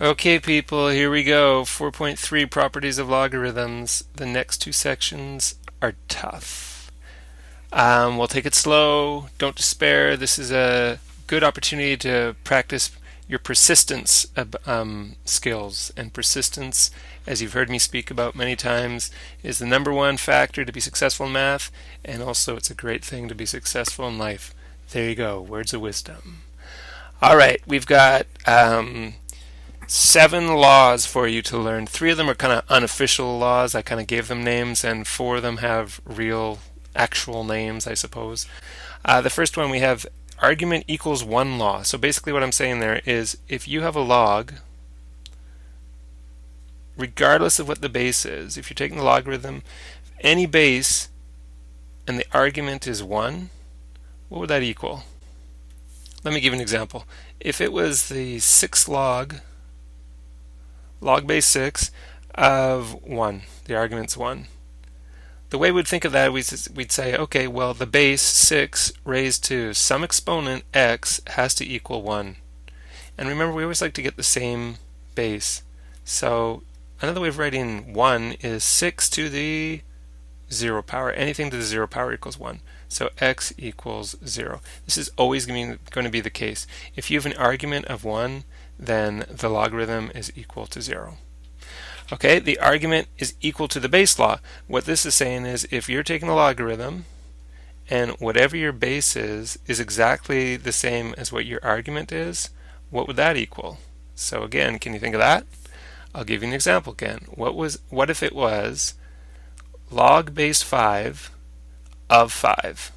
Okay, people, here we go. 4.3 Properties of Logarithms. The next two sections are tough. We'll take it slow. Don't despair. This is a good opportunity to practice your persistence skills. And persistence, as you've heard me speak about many times, is the number one factor to be successful in math, and also it's a great thing to be successful in life. There you go. Words of wisdom. All right, we've got 7 laws for you to learn. 3 of them are kind of unofficial laws. I kind of gave them names, and 4 of them have real, actual names, I suppose. The first one we have argument equals 1 law. So basically what I'm saying there is if you have a log, regardless of what the base is, if you're taking the logarithm, any base and the argument is 1, what would that equal? Let me give an example. If it was the 6th log base 6 of 1, the argument's 1. The way we'd think of that, we'd say, okay, well, the base 6 raised to some exponent x has to equal 1. And remember, we always like to get the same base. So another way of writing 1 is 6 to the 0 power. Anything to the 0 power equals 1. So x equals 0. This is always going to be the case. If you have an argument of 1, then the logarithm is equal to 0. Okay, the argument is equal to the base law. What this is saying is if you're taking the logarithm and whatever your base is exactly the same as what your argument is, what would that equal? So again, can you think of that? I'll give you an example again. What if it was log base 5 of 5?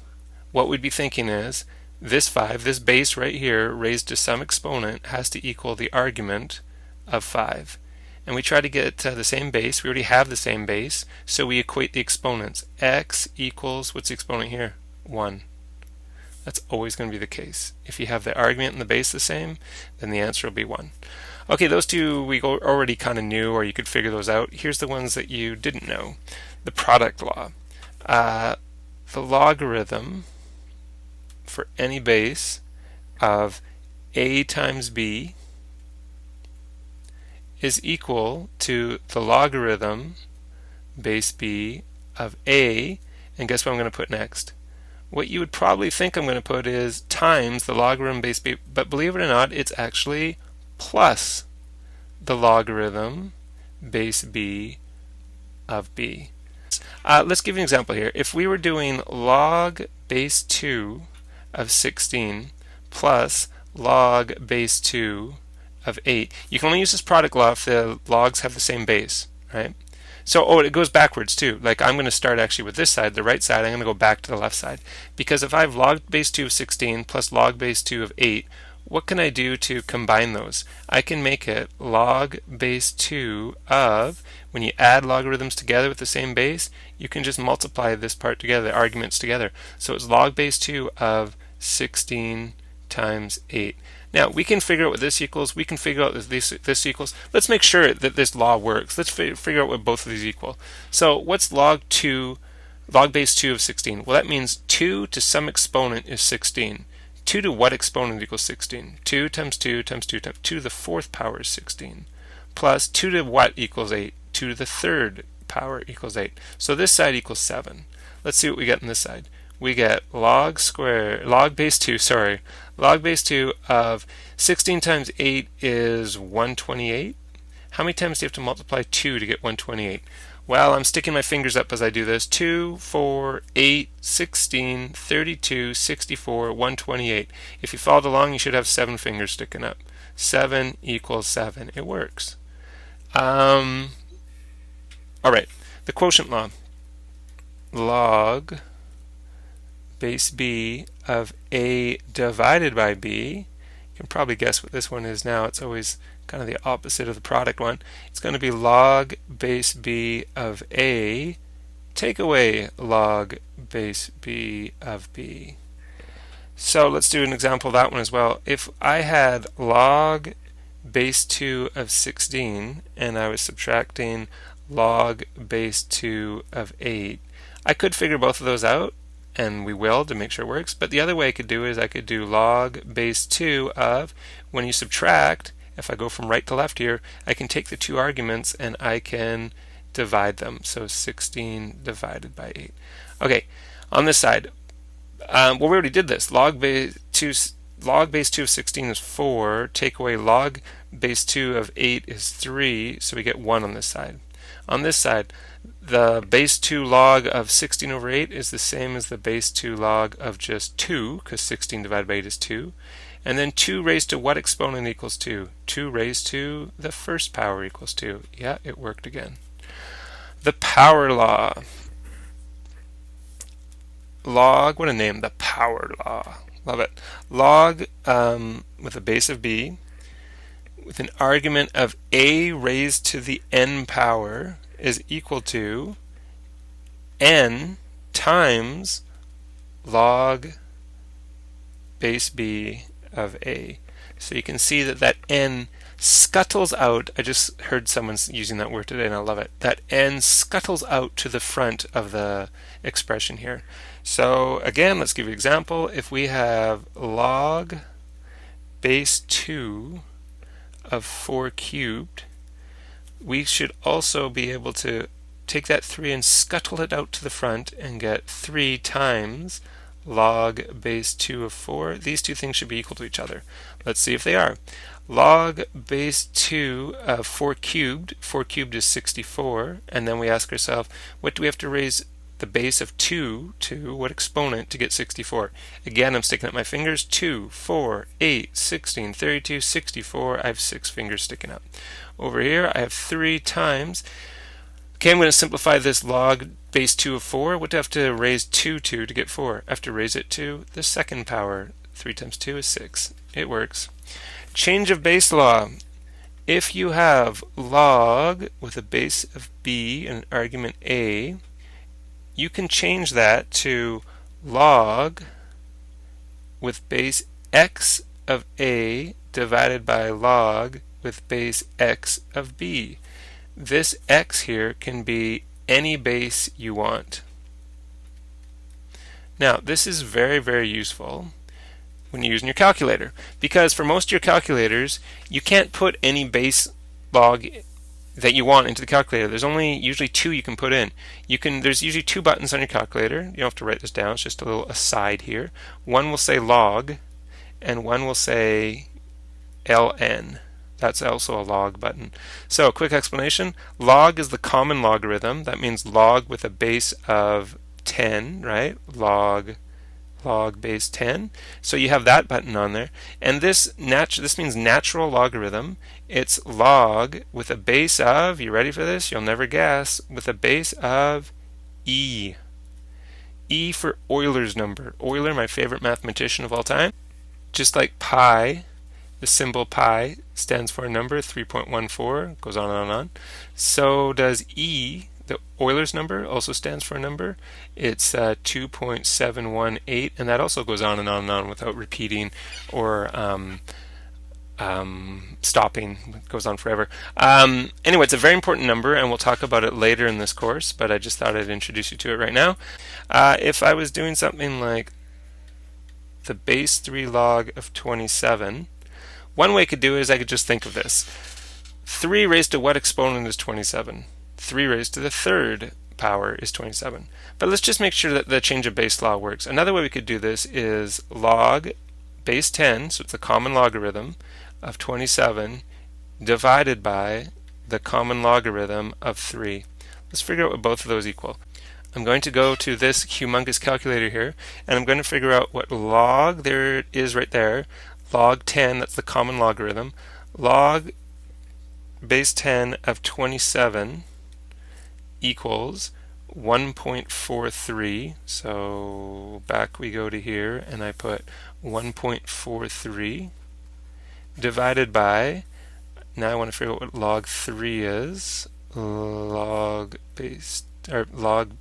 What we'd be thinking is this 5, this base right here, raised to some exponent, has to equal the argument of 5. And we try to get the same base. We already have the same base, so we equate the exponents. X equals, what's the exponent here? 1. That's always going to be the case. If you have the argument and the base the same, then the answer will be 1. Okay, those two we already kind of knew, or you could figure those out. Here's the ones that you didn't know. The product law. The logarithm for any base of a times b is equal to the logarithm base b of a, and guess what I'm going to put next? What you would probably think I'm going to put is times the logarithm base b, but believe it or not, it's actually plus the logarithm base b of b. Let's give you an example here. If we were doing log base 2 of 16 plus log base 2 of 8, you can only use this product law if the logs have the same base, right? So, it goes backwards too. Like I'm going to start actually with this side, the right side, I'm going to go back to the left side. Because if I have log base 2 of 16 plus log base 2 of 8, what can I do to combine those? I can make it log base 2 of, when you add logarithms together with the same base, you can just multiply this part together, the arguments together. So it's log base 2 of 16 times 8. Now, we can figure out what this equals. We can figure out what this equals. Let's make sure that this law works. Let's figure out what both of these equal. So what's log base 2 of 16? Well, that means 2 to some exponent is 16. 2 to what exponent equals 16? 2 times 2 times 2 times 2 to the 4th power is 16. Plus 2 to what equals 8? 2 to the 3rd power equals 8. So this side equals 7. Let's see what we get on this side. We get log base 2 of 16 times 8 is 128. How many times do you have to multiply 2 to get 128? Well, I'm sticking my fingers up as I do this. 2, 4, 8, 16, 32, 64, 128. If you followed along, you should have 7 fingers sticking up. 7 equals 7. It works. All right, the quotient law. Log base b of a divided by b. You can probably guess what this one is now. It's always kind of the opposite of the product one. It's going to be log base b of a take away log base b of b. So let's do an example of that one as well. If I had log base 2 of 16 and I was subtracting log base 2 of 8, I could figure both of those out, and we will to make sure it works. But the other way I could do is I could do log base 2 of, when you subtract if I go from right to left here, I can take the two arguments and I can divide them. So 16 divided by 8. Okay, on this side, well, we already did this. Log base 2 of 16 is 4. Take away log base 2 of 8 is 3, so we get 1 on this side. On this side, the base 2 log of 16 over 8 is the same as the base 2 log of just 2, because 16 divided by 8 is 2. And then 2 raised to what exponent equals 2? 2 raised to the first power equals 2. Yeah, it worked again. The power law. Log, what a name, the power law. Love it. Log with a base of b with an argument of a raised to the n power is equal to n times log base b of a. So you can see that n scuttles out. I just heard someone using that word today and I love it. That n scuttles out to the front of the expression here. So again, let's give you an example. If we have log base 2 of 4 cubed, we should also be able to take that 3 and scuttle it out to the front and get 3 times log base 2 of 4. These two things should be equal to each other. Let's see if they are. Log base 2 of 4 cubed is 64, and then we ask ourselves, what do we have to raise the base of 2 to, what exponent, to get 64? Again, I'm sticking up my fingers. 2, 4, 8, 16, 32, 64. I have 6 fingers sticking up. Over here, I have 3 times. Okay, I'm going to simplify this log base 2 of 4. What do I have to raise 2 to get 4? I have to raise it to the second power. 3 times 2 is 6. It works. Change of base law. If you have log with a base of b and an argument a, you can change that to log with base x of a divided by log with base x of b. This x here can be any base you want. Now, this is very, very useful when you're using your calculator, because for most of your calculators, you can't put any base log that you want into the calculator. There's only usually 2 you can put in. There's usually 2 buttons on your calculator. You don't have to write this down. It's just a little aside here. One will say log, and one will say ln. That's also a log button. So, quick explanation. Log is the common logarithm. That means log with a base of 10, right? Log base 10. So you have that button on there. And this means natural logarithm. It's log with a base of, you ready for this? You'll never guess. With a base of e. E for Euler's number. Euler, my favorite mathematician of all time. Just like pi, the symbol pi stands for a number, 3.14, goes on and on. So does e. The Euler's number also stands for a number. It's 2.718, and that also goes on and on and on without repeating or stopping. It goes on forever. Anyway, it's a very important number, and we'll talk about it later in this course, but I just thought I'd introduce you to it right now. If I was doing something like the base 3 log of 27, one way I could do it is I could just think of this. 3 raised to what exponent is 27? 3 raised to the third power is 27. But let's just make sure that the change of base law works. Another way we could do this is log base 10, so it's the common logarithm of 27, divided by the common logarithm of 3. Let's figure out what both of those equal. I'm going to go to this humongous calculator here, and I'm going to figure out what log, there it is right there, log 10, that's the common logarithm, log base 10 of 27 equals 1.43. So back we go to here, and I put 1.43 divided by, now I want to figure out what log 3 is. Log base, or log,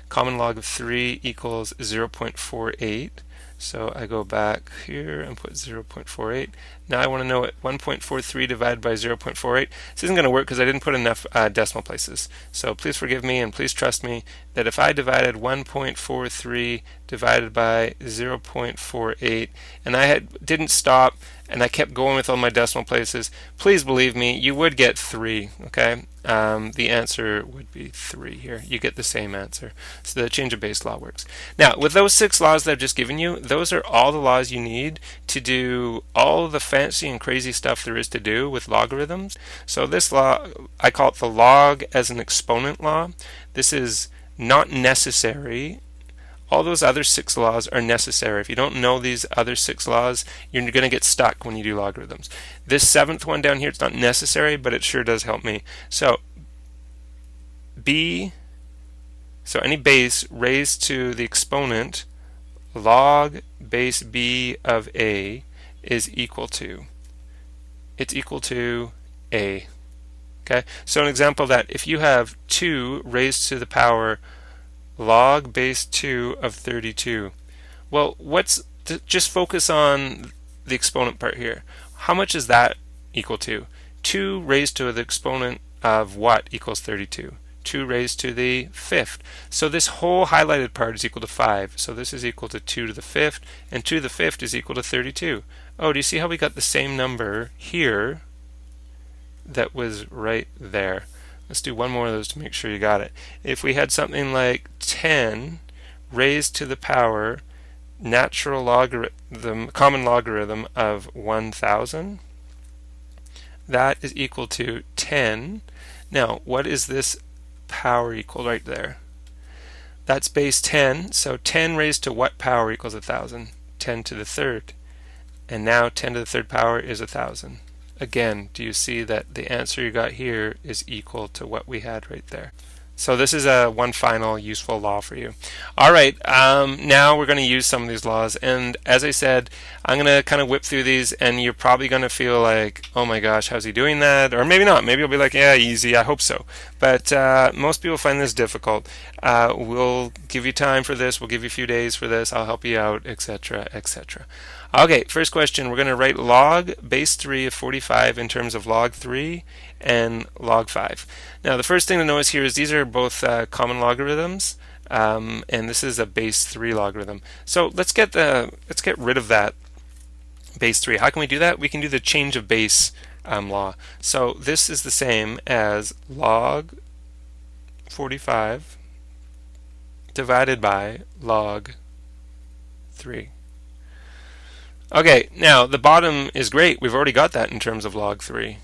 common log of 3 equals 0.48. So I go back here and put 0.48 Now I want to know what 1.43 divided by 0.48. This isn't going to work because I didn't put enough decimal places. So please forgive me and please trust me that if I divided 1.43 divided by 0.48 and didn't stop and I kept going with all my decimal places, please believe me, you would get 3, okay? The answer would be 3 here. You get the same answer. So the change of base law works. Now, with those 6 laws that I've just given you, those are all the laws you need to do all the fancy and crazy stuff there is to do with logarithms. So this law, I call it the log as an exponent law. This is not necessary. All those other 6 laws are necessary. If you don't know these other 6 laws, you're going to get stuck when you do logarithms. This 7th one down here, it's not necessary, but it sure does help me. So any base raised to the exponent log base b of a is equal to, it's equal to a. Okay, so an example of that, if you have 2 raised to the power log base 2 of 32. Well, just focus on the exponent part here. How much is that equal to? 2 raised to the exponent of what equals 32? 2 raised to the 5th. So this whole highlighted part is equal to 5. So this is equal to 2 to the 5th, and 2 to the 5th is equal to 32. Oh, do you see how we got the same number here that was right there? Let's do one more of those to make sure you got it. If we had something like 10 raised to the power natural logarithm, common logarithm of 1000, that is equal to 10. Now, what is this power equal right there? That's base 10, so 10 raised to what power equals 1000? 10 to the third. And now 10 to the third power is 1000. Again, do you see that the answer you got here is equal to what we had right there? So this is one final useful law for you. All right, now we're going to use some of these laws, and as I said, I'm going to kind of whip through these, and you're probably going to feel like, oh my gosh, how's he doing that? Or maybe not. Maybe you'll be like, yeah, easy, I hope so. But most people find this difficult. We'll give you time for this. We'll give you a few days for this. I'll help you out, etc., etc. Okay, first question, we're going to write log base 3 of 45 in terms of log 3 and log 5. Now the first thing to notice here is these are both common logarithms, and this is a base 3 logarithm. So let's get rid of that base 3. How can we do that? We can do the change of base law. So this is the same as log 45 divided by log 3. Okay, now the bottom is great. We've already got that in terms of log 3.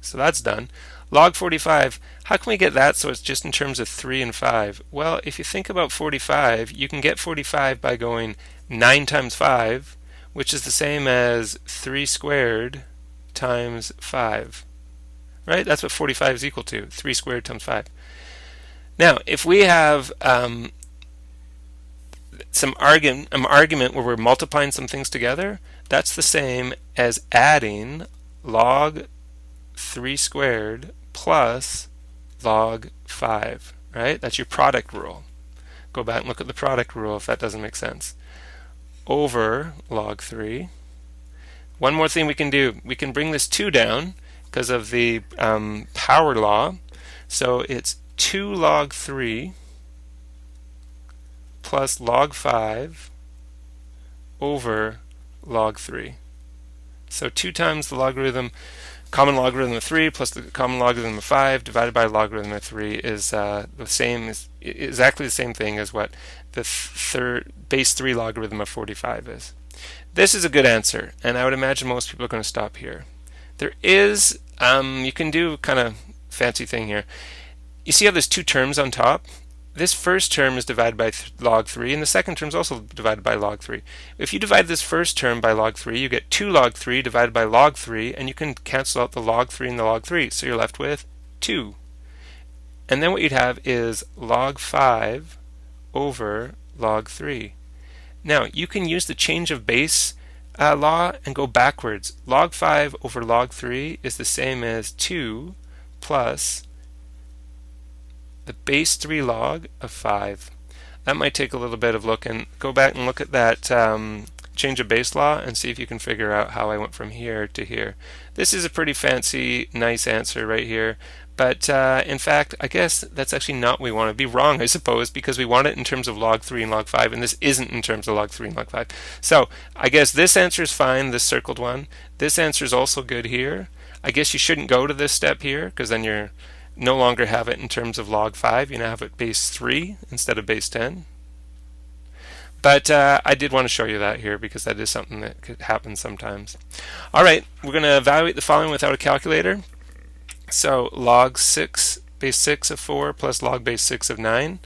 So that's done. Log 45, how can we get that so it's just in terms of 3 and 5? Well, if you think about 45, you can get 45 by going 9 times 5, which is the same as 3 squared times 5. Right? That's what 45 is equal to, 3 squared times 5. Now, if we have some argument where we're multiplying some things together, that's the same as adding log 3 squared plus log 5, right? That's your product rule. Go back and look at the product rule if that doesn't make sense. Over log 3. One more thing we can do, we can bring this 2 down because of the power law. So it's 2 log 3 plus log 5 over log 3. So 2 times the logarithm, common logarithm of 3 plus the common logarithm of 5 divided by logarithm of 3 is the same, is exactly the same thing as what the base 3 logarithm of 45 is. This is a good answer, and I would imagine most people are going to stop here. There is, you can do kind of fancy thing here. You see how there's 2 terms on top? This first term is divided by log 3, and the second term is also divided by log 3. If you divide this first term by log 3, you get 2 log 3 divided by log 3, and you can cancel out the log 3 and the log 3, so you're left with 2. And then what you'd have is log 5 over log 3. Now, you can use the change of base law and go backwards. Log 5 over log 3 is the same as 2 plus the base 3 log of 5. That might take a little bit of looking. Go back and look at that change a base law and see if you can figure out how I went from here to here. This is a pretty fancy, nice answer right here. But in fact, I guess that's actually not what we want. To be wrong, I suppose, because we want it in terms of log 3 and log 5, and this isn't in terms of log 3 and log 5. So I guess this answer is fine, this circled one. This answer is also good here. I guess you shouldn't go to this step here, because then you're no longer have it in terms of log 5. You now have it base 3 instead of base 10. But I did want to show you that here because that is something that could happen sometimes. All right, we're going to evaluate the following without a calculator. So log 6 base 6 of 4 plus log base 6 of 9.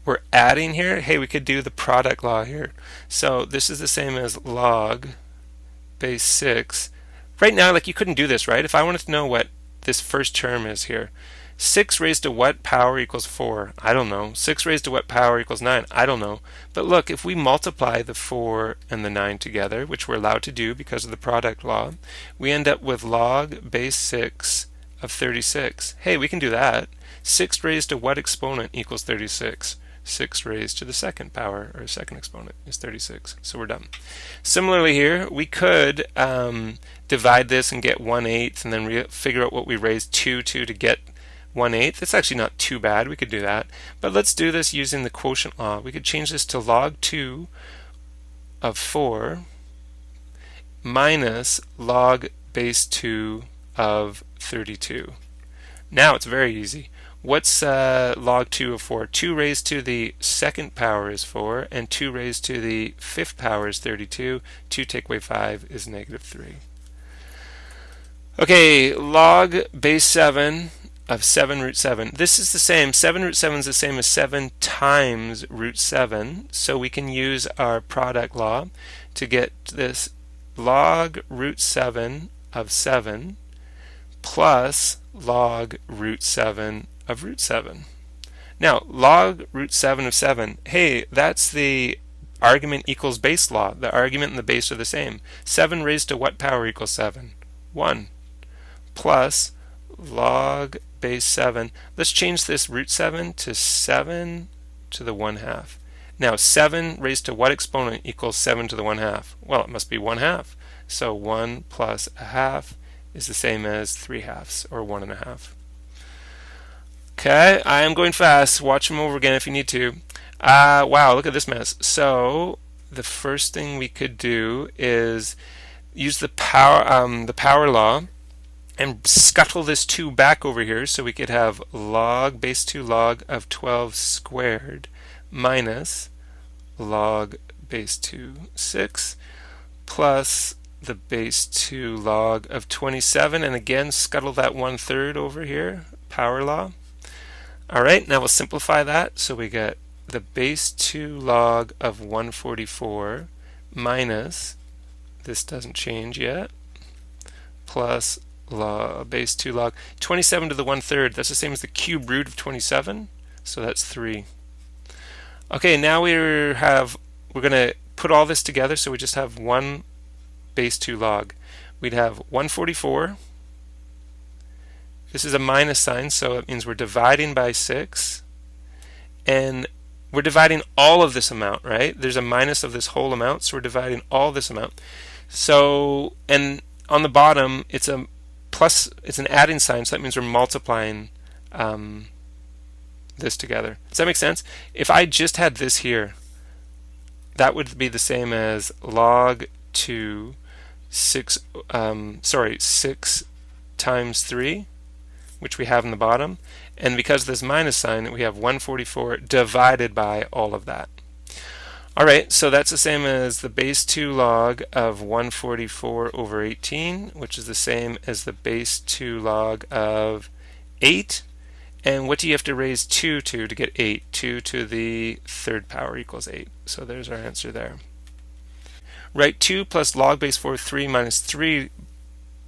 We're adding here. Hey, we could do the product law here. So this is the same as log base 6. Right now, like, you couldn't do this, right? If I wanted to know what this first term is here, 6 raised to what power equals 4? I don't know. 6 raised to what power equals 9? I don't know. But look, if we multiply the 4 and the 9 together, which we're allowed to do because of the product law, we end up with log base 6 of 36. Hey, we can do that. 6 raised to what exponent equals 36? 6 raised to the second power, or second exponent, is 36. So we're done. Similarly here, we could divide this and get 1/8 and then figure out what we raised 2 to get 1/8. It's actually not too bad. We could do that. But let's do this using the quotient law. We could change this to log 2 of 4 minus log base 2 of 32. Now it's very easy. What's log 2 of 4? 2 raised to the second power is 4, and 2 raised to the fifth power is 32. 2 take away 5 is negative 3. Okay, log base 7 of 7 root 7. This is the same. 7 root 7 is the same as 7 times root 7, so we can use our product law to get this log root 7 of 7 plus log root 7 of root 7. Now, log root 7 of 7, hey, that's the argument equals base law. The argument and the base are the same. 7 raised to what power equals 7? 1. Plus log base 7. Let's change this root 7 to 7 to the 1/2. Now, 7 raised to what exponent equals 7 to the 1/2? Well, it must be 1/2. So 1 plus 1/2 is the same as 3/2, or 1.5. Okay, I am going fast. Watch them over again if you need to. Wow, look at this mess. So the first thing we could do is use the power law and scuttle this 2 back over here, so we could have log base 2 log of 12 squared minus log base 2 6 plus the base 2 log of 27, and again scuttle that 1/3 over here, power law. Alright, now we'll simplify that, so we get the base 2 log of 144 minus, this doesn't change yet, plus base 2 log 27 to the 1/3. That's the same as the cube root of 27, so that's 3. Okay, now we're going to put all this together, so we just have one base 2 log. We'd have 144. This is a minus sign, so it means we're dividing by 6, and we're dividing all of this amount, right? There's a minus of this whole amount, so we're dividing all this amount. So, and on the bottom, it's a plus, it's an adding sign, so that means we're multiplying this together. Does that make sense? If I just had this here, that would be the same as log 2 6 times 3, which we have in the bottom, and because of this minus sign, we have 144 divided by all of that. Alright, so that's the same as the base 2 log of 144 over 18, which is the same as the base 2 log of 8. And what do you have to raise 2 to get 8? 2 to the third power equals 8. So there's our answer there. Write 2 plus log base 4 of 3 minus 3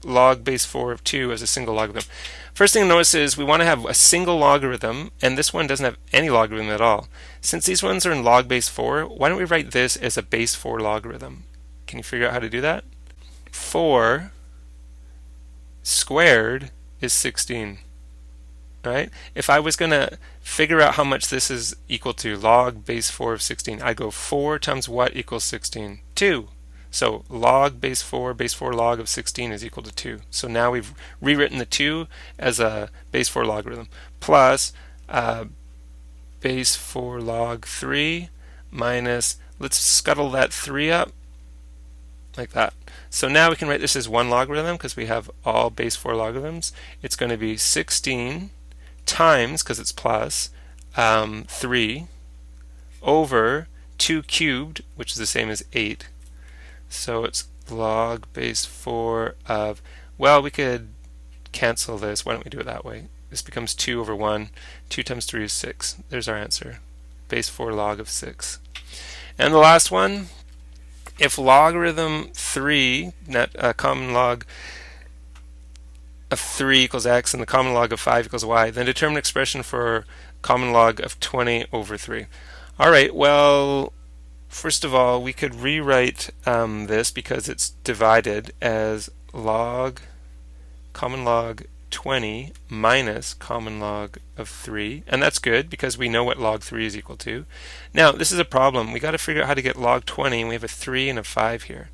log base 4 of 2 as a single logarithm. First thing to notice is we want to have a single logarithm, and this one doesn't have any logarithm at all. Since these ones are in log base 4, why don't we write this as a base 4 logarithm? Can you figure out how to do that? 4 squared is 16. Right? If I was going to figure out how much this is equal to log base 4 of 16, I go 4 times what equals 16? 2. So log base 4 log of 16 is equal to 2. So now we've rewritten the 2 as a base 4 logarithm plus base 4 log 3 minus, let's scuttle that 3 up like that. So now we can write this as one logarithm because we have all base 4 logarithms. It's going to be 16 times, because it's plus, 3 over 2 cubed, which is the same as 8. So it's log base 4 of, well, we could cancel this. Why don't we do it that way? This becomes 2 over 1. 2 times 3 is 6. There's our answer. Base 4 log of 6. And the last one, if logarithm 3, common log of 3 equals x and the common log of 5 equals y, then determine expression for common log of 20 over 3. All right, well, first of all, we could rewrite this because it's divided as common log 20 minus common log of 3, and that's good because we know what log 3 is equal to. Now, this is a problem. We got to figure out how to get log 20, and we have a 3 and a 5 here.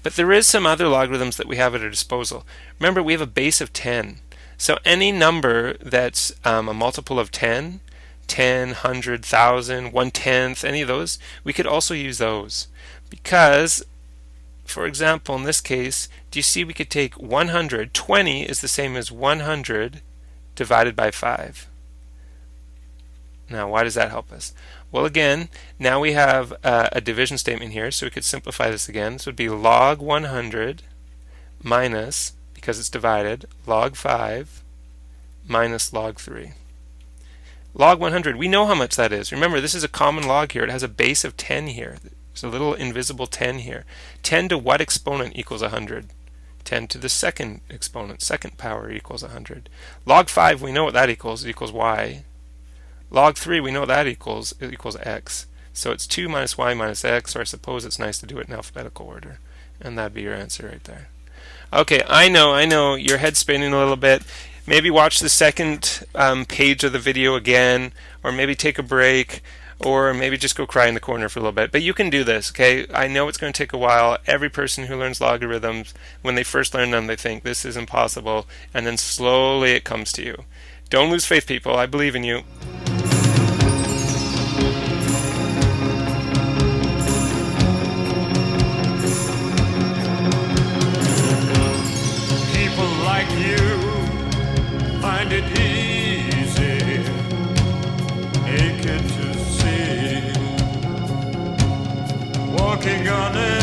But there is some other logarithms that we have at our disposal. Remember, we have a base of 10. So any number that's a multiple of 10, 10, 100, 1,000, 1/10, any of those, we could also use those. Because, for example, in this case, do you see we could take 100, 20 is the same as 100 divided by 5. Now, why does that help us? Well, again, now we have a division statement here, so we could simplify this again. This would be log 100 minus, because it's divided, log 5 minus log 3. Log 100, we know how much that is. Remember, this is a common log here. It has a base of 10 here. There's a little invisible 10 here. 10 to what exponent equals 100? 10 to the second exponent, second power equals 100. Log 5, we know what that equals. It equals y. Log 3, we know what that equals. It equals x. So it's 2 minus y minus x, or I suppose it's nice to do it in alphabetical order. And that'd be your answer right there. Okay, I know, your head's spinning a little bit. Maybe watch the second page of the video again, or maybe take a break, or maybe just go cry in the corner for a little bit. But you can do this, okay? I know it's going to take a while. Every person who learns logarithms, when they first learn them, they think this is impossible, and then slowly it comes to you. Don't lose faith, people. I believe in you. People like you find it easy, aching to see, walking on it.